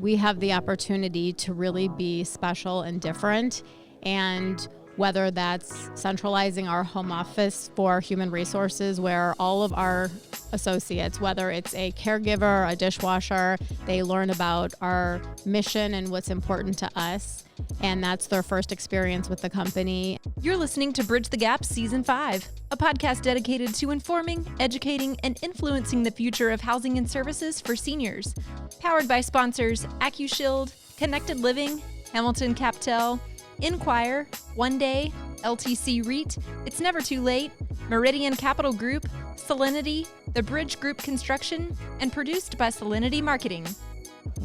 we have the opportunity to really be special and different. And whether that's centralizing our home office for human resources, where all of our associates, whether it's a caregiver, a dishwasher, they learn about our mission and what's important to us. And that's their first experience with the company. You're listening to Bridge the Gap Season 5, a podcast dedicated to informing, educating, and influencing the future of housing and services for seniors. Powered by sponsors AccuShield, Connected Living, Hamilton Captel, Inquire, One Day, LTC REIT, It's Never Too Late, Meridian Capital Group, Solinity, The Bridge Group Construction, and produced by Solinity Marketing.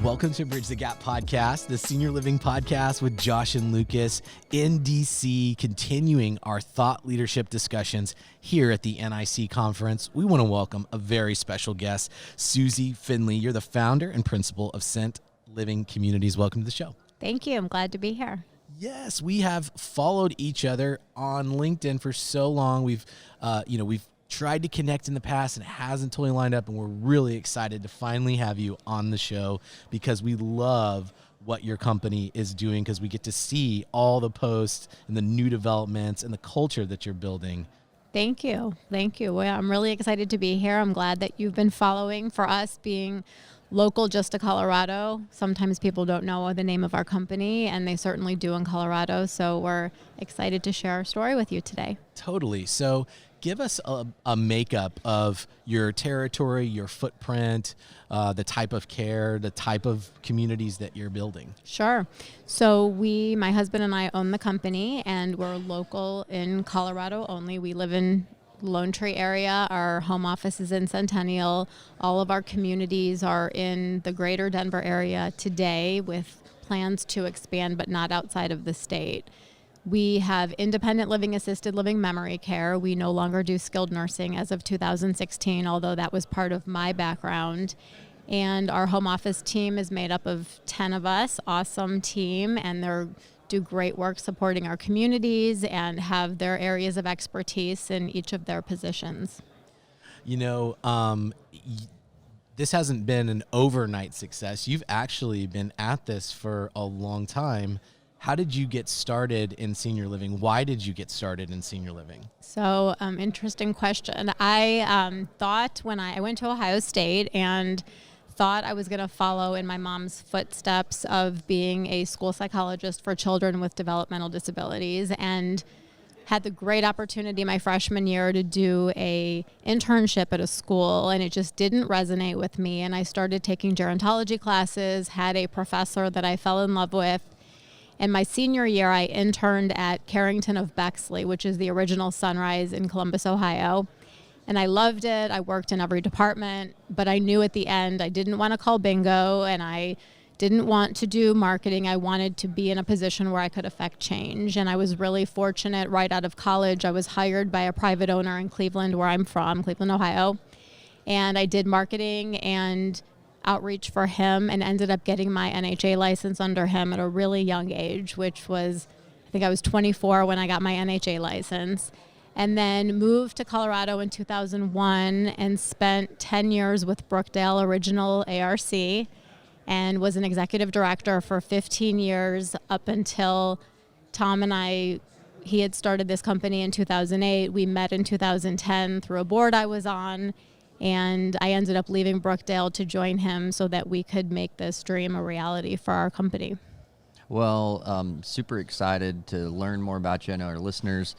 Welcome to Bridge the Gap podcast, the senior living podcast with Josh and Lucas in DC, continuing our thought leadership discussions here at the NIC conference. We want to welcome a very special guest, Susie Finley. You're the founder and principal of Ascent Living Communities. Welcome to the show. Thank you. I'm glad to be here. Yes, we have followed each other on LinkedIn for so long. We've tried to connect in the past and it hasn't totally lined up, and we're really excited to finally have you on the show because we love what your company is doing, because we get to see all the posts and the new developments and the culture that you're building. Thank you. Thank you. Well, I'm really excited to be here. I'm glad that you've been following. For us being local just to Colorado, sometimes people don't know the name of our company, and they certainly do in Colorado. So we're excited to share our story with you today. Totally. So give us a makeup of your territory, your footprint, the type of care, the type of communities that you're building. Sure. So my husband and I own the company, and we're local in Colorado only. We live in Lone Tree area. Our home office is in Centennial. All of our communities are in the greater Denver area today, with plans to expand, but not outside of the state. We have independent living, assisted living, memory care. We no longer do skilled nursing as of 2016, although that was part of my background. And our home office team is made up of 10 of us, awesome team, and they do great work supporting our communities and have their areas of expertise in each of their positions. You know, this hasn't been an overnight success. You've actually been at this for a long time. How did you get started in senior living? Why did you get started in senior living? So, interesting question. I thought when I went to Ohio State and thought I was going to follow in my mom's footsteps of being a school psychologist for children with developmental disabilities, and had the great opportunity my freshman year to do a internship at a school, and it just didn't resonate with me. And I started taking gerontology classes, had a professor that I fell in love with. And my senior year, I interned at Carrington of Bexley, which is the original Sunrise in Columbus, Ohio. And I loved it. I worked in every department, but I knew at the end I didn't want to call bingo, and I didn't want to do marketing. I wanted to be in a position where I could affect change. And I was really fortunate right out of college. I was hired by a private owner in Cleveland, where I'm from, Cleveland, Ohio. And I did marketing and outreach for him and ended up getting my NHA license under him at a really young age, which was, I think I was 24 when I got my NHA license. And then moved to Colorado in 2001 and spent 10 years with Brookdale Original ARC, and was an executive director for 15 years up until Tom and he had started this company in 2008. We met in 2010 through a board I was on, and I ended up leaving Brookdale to join him so that we could make this dream a reality for our company. Well, super excited to learn more about you. I know our listeners,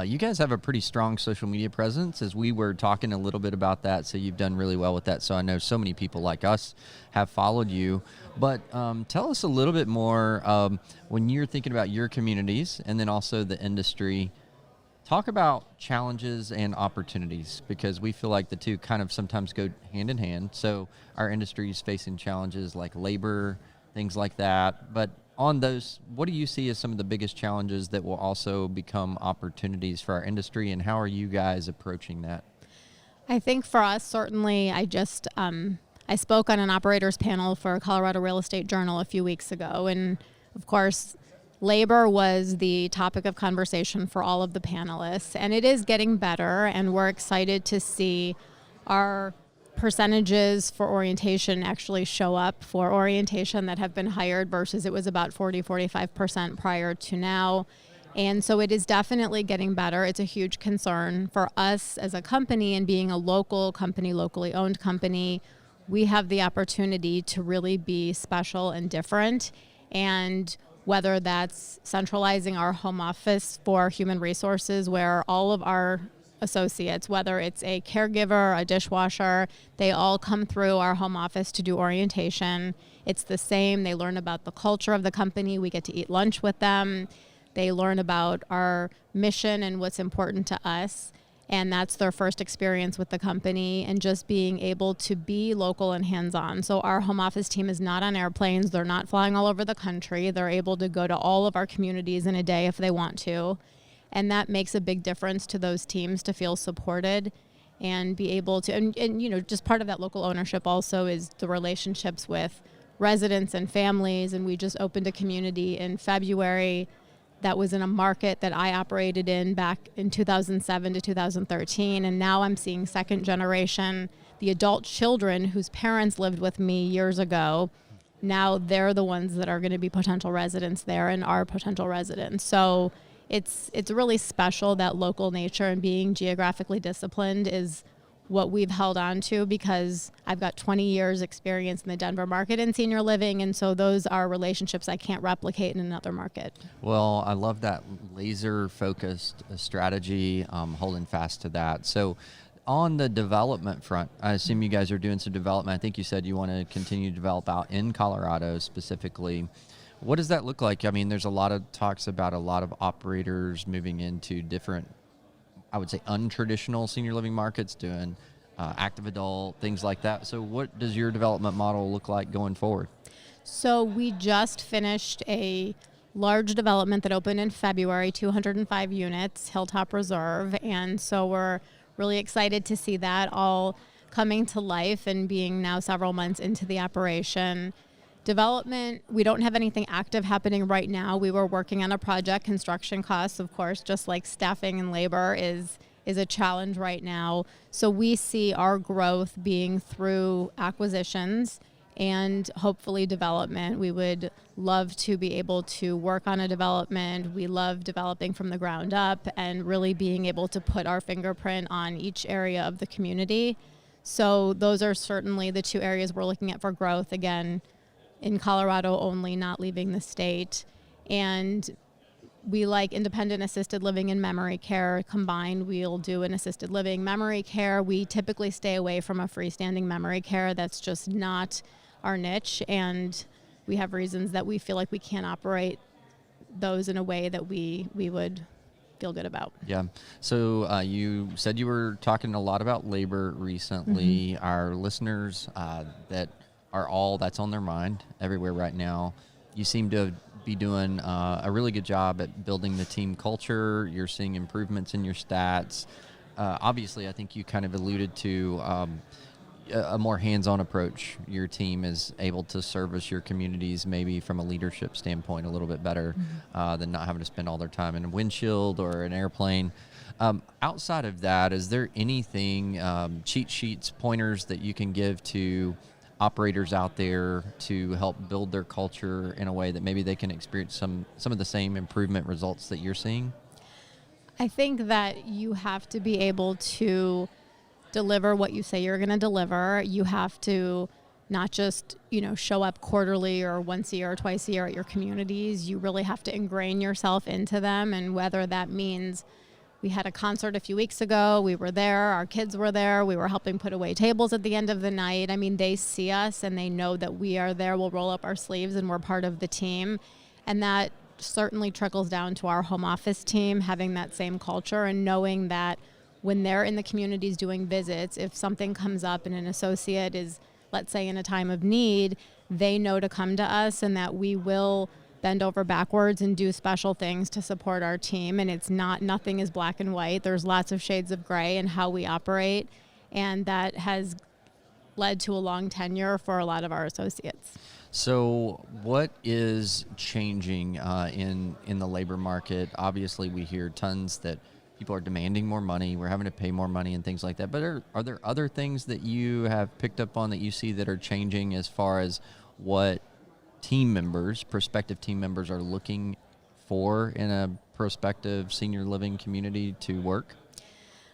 you guys have a pretty strong social media presence, as we were talking a little bit about that. So you've done really well with that. So I know so many people like us have followed you. But tell us a little bit more when you're thinking about your communities and then also the industry. Talk about challenges and opportunities, because we feel like the two kind of sometimes go hand in hand. So our industry is facing challenges like labor, things like that. But on those, what do you see as some of the biggest challenges that will also become opportunities for our industry, and how are you guys approaching that? I think for us, certainly, I spoke on an operators panel for Colorado Real Estate Journal a few weeks ago, and of course, labor was the topic of conversation for all of the panelists, and it is getting better, and we're excited to see our percentages for orientation actually show up for orientation that have been hired versus it was about 40-45% prior to now. And so it is definitely getting better. It's a huge concern for us as a company, and being a local company, locally owned company, we have the opportunity to really be special and different. And whether that's centralizing our home office for human resources, where all of our associates, whether it's a caregiver, a dishwasher, they all come through our home office to do orientation. It's the same. They learn about the culture of the company. We get to eat lunch with them. They learn about our mission and what's important to us. And that's their first experience with the company, and just being able to be local and hands-on. So our home office team is not on airplanes. They're not flying all over the country. They're able to go to all of our communities in a day if they want to. And that makes a big difference to those teams to feel supported and be able to, and you know, just part of that local ownership also is the relationships with residents and families. And we just opened a community in February that was in a market that I operated in back in 2007 to 2013. And now I'm seeing second generation, the adult children whose parents lived with me years ago. Now they're the ones that are going to be potential residents there and are potential residents. So it's really special, that local nature, and being geographically disciplined is what we've held on to, because I've got 20 years experience in the Denver market in senior living. And so those are relationships I can't replicate in another market. Well, I love that laser focused strategy, holding fast to that. So on the development front, I assume you guys are doing some development. I think you said you want to continue to develop out in Colorado specifically. What does that look like? I mean, there's a lot of talks about a lot of operators moving into different, I would say, untraditional senior living markets, doing active adult, things like that. So what does your development model look like going forward? So we just finished a large development that opened in February, 205 units, Hilltop Reserve. And so we're really excited to see that all coming to life and being now several months into the operation. Development, we don't have anything active happening right now. We were working on a project. Construction costs, of course, just like staffing and labor, is a challenge right now. So we see our growth being through acquisitions and hopefully development. We would love to be able to work on a development. We love developing from the ground up and really being able to put our fingerprint on each area of the community. So those are certainly the two areas we're looking at for growth. Again, in Colorado only, not leaving the state. And we like independent assisted living and memory care combined. We'll do an assisted living memory care. We typically stay away from a freestanding memory care. That's just not our niche. And we have reasons that we feel like we can't operate those in a way that we would feel good about. Yeah. So you said you were talking a lot about labor recently. Mm-hmm. Our listeners that are all that's on their mind everywhere right now, you seem to be doing a really good job at building the team culture. You're seeing improvements in your stats. Obviously, I think you kind of alluded to a more hands-on approach. Your team is able to service your communities maybe from a leadership standpoint a little bit better than not having to spend all their time in a windshield or an airplane. Outside of that, is there anything, cheat sheets, pointers that you can give to operators out there to help build their culture in a way that maybe they can experience some of the same improvement results that you're seeing? I think that you have to be able to deliver what you say you're going to deliver. You have to not just, show up quarterly or once a year or twice a year at your communities. You really have to ingrain yourself into them, and whether that means we had a concert a few weeks ago. We were there. Our kids were there. We were helping put away tables at the end of the night. I mean, they see us and they know that we are there. We'll roll up our sleeves and we're part of the team. And that certainly trickles down to our home office team, having that same culture and knowing that when they're in the communities doing visits, if something comes up and an associate is, let's say, in a time of need, they know to come to us and that we will bend over backwards and do special things to support our team. And nothing is black and white. There's lots of shades of gray in how we operate. And that has led to a long tenure for a lot of our associates. So what is changing in the labor market? Obviously, we hear tons that people are demanding more money. We're having to pay more money and things like that. But are there other things that you have picked up on that you see that are changing as far as what team members, prospective team members, are looking for in a prospective senior living community to work?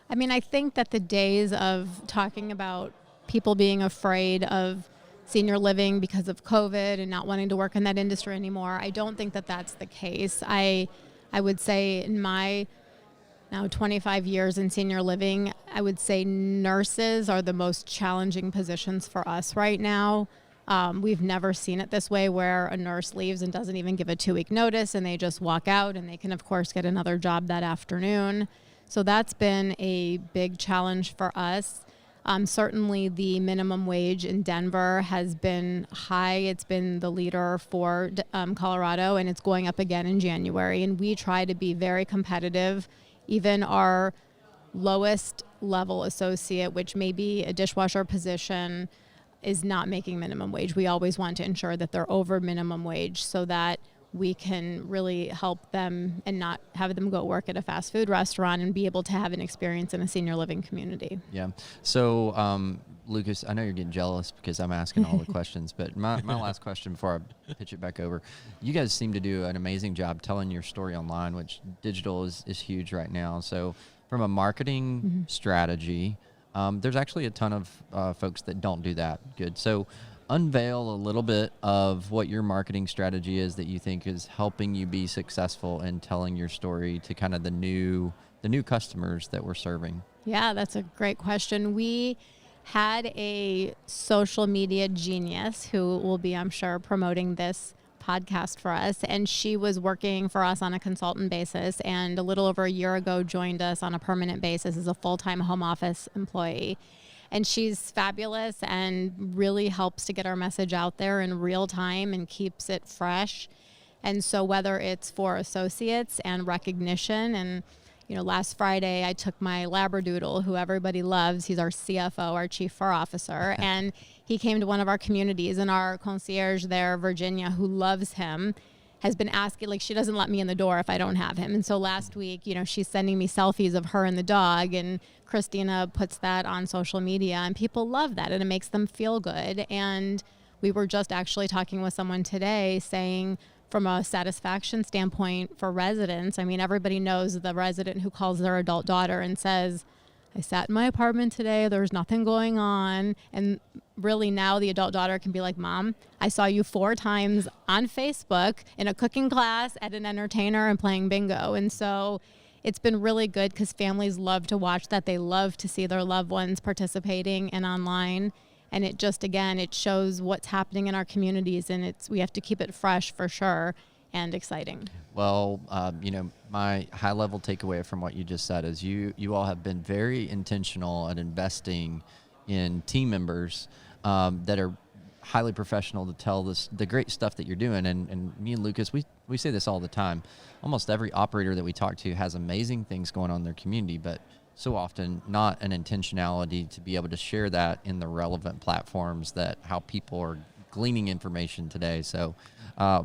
I mean, I think that the days of talking about people being afraid of senior living because of COVID and not wanting to work in that industry anymore, I don't think that that's the case. I would say in my now 25 years in senior living, I would say nurses are the most challenging positions for us right now. We've never seen it this way, where a nurse leaves and doesn't even give a 2-week notice and they just walk out, and they can of course get another job that afternoon. So that's been a big challenge for us. Certainly the minimum wage in Denver has been high. It's been the leader for Colorado, and it's going up again in January. And we try to be very competitive. Even our lowest level associate, which may be a dishwasher position, is not making minimum wage. We always want to ensure that they're over minimum wage so that we can really help them and not have them go work at a fast food restaurant and be able to have an experience in a senior living community. Yeah. So, Lucas, I know you're getting jealous because I'm asking all the questions, but my last question before I pitch it back over. You guys seem to do an amazing job telling your story online, which digital is huge right now. So from a marketing strategy, there's actually a ton of folks that don't do that good. So unveil a little bit of what your marketing strategy is that you think is helping you be successful in telling your story to kind of the new customers that we're serving. Yeah, that's a great question. We had a social media genius who will be, I'm sure, promoting this podcast for us, and she was working for us on a consultant basis, and a little over a year ago joined us on a permanent basis as a full-time home office employee. And she's fabulous and really helps to get our message out there in real time and keeps it fresh. And so whether it's for associates and recognition, and last Friday I took my Labradoodle, who everybody loves. He's our CFO, our Chief Fur Officer, and he came to one of our communities, and our concierge there, Virginia, who loves him, has been asking, she doesn't let me in the door if I don't have him. And so last week, she's sending me selfies of her and the dog, and Christina puts that on social media, and people love that, and it makes them feel good. And we were just actually talking with someone today saying, from a satisfaction standpoint for residents, I mean, everybody knows the resident who calls their adult daughter and says, I sat in my apartment today, there's nothing going on. And really now the adult daughter can be like, Mom, I saw you 4 times on Facebook in a cooking class, at an entertainer, and playing bingo. And so it's been really good because families love to watch that. They love to see their loved ones participating and online. And it just, again, it shows what's happening in our communities, and we have to keep it fresh for sure and exciting. Well, my high-level takeaway from what you just said is you all have been very intentional at investing in team members that are highly professional to tell the great stuff that you're doing. And me and Lucas, we say this all the time. Almost every operator that we talk to has amazing things going on in their community, but so often not an intentionality to be able to share that in the relevant platforms that how people are gleaning information today. So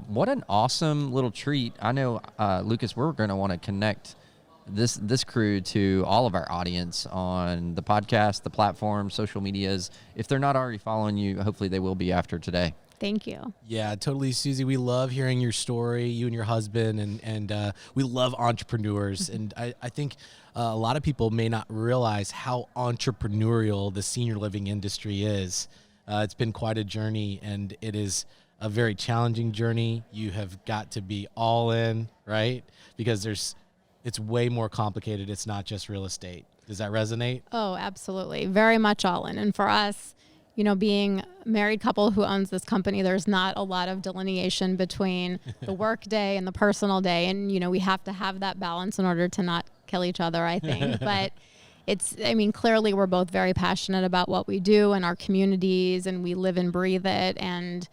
what an awesome little treat. I know, Lucas, we're going to want to connect this crew to all of our audience on the podcast, the platform, social medias. If they're not already following you, hopefully they will be after today. Thank you. Yeah, totally, Susie. We love hearing your story, you and your husband, and we love entrepreneurs. And I think a lot of people may not realize how entrepreneurial the senior living industry is. It's been quite a journey, and it is a very challenging journey. You have got to be all in, right? Because it's way more complicated. It's not just real estate. Does that resonate? Oh, absolutely. Very much all in. And for us, being a married couple who owns this company, there's not a lot of delineation between the work day and the personal day. And, we have to have that balance in order to not kill each other, I think. But clearly we're both very passionate about what we do and our communities, and we live and breathe it. And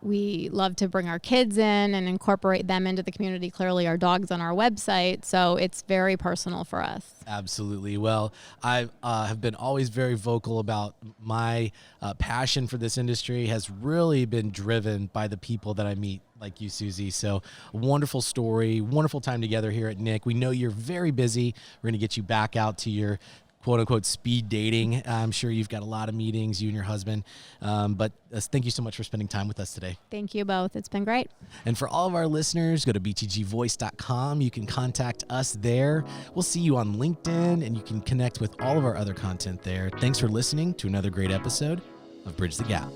we love to bring our kids in and incorporate them into the community. Clearly, our dog's on our website, so it's very personal for us. Absolutely. Well, I have been always very vocal about my passion for this industry has really been driven by the people that I meet, like you, Susie. So wonderful story, wonderful time together here at Nick. We know you're very busy. We're going to get you back out to your quote unquote speed dating. I'm sure you've got a lot of meetings, you and your husband. But thank you so much for spending time with us today. Thank you both. It's been great. And for all of our listeners, go to btgvoice.com. You can contact us there. We'll see you on LinkedIn, and you can connect with all of our other content there. Thanks for listening to another great episode of Bridge the Gap.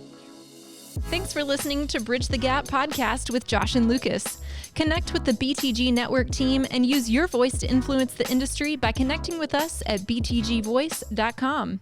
Thanks for listening to Bridge the Gap podcast with Josh and Lucas. Connect with the BTG Network team and use your voice to influence the industry by connecting with us at btgvoice.com.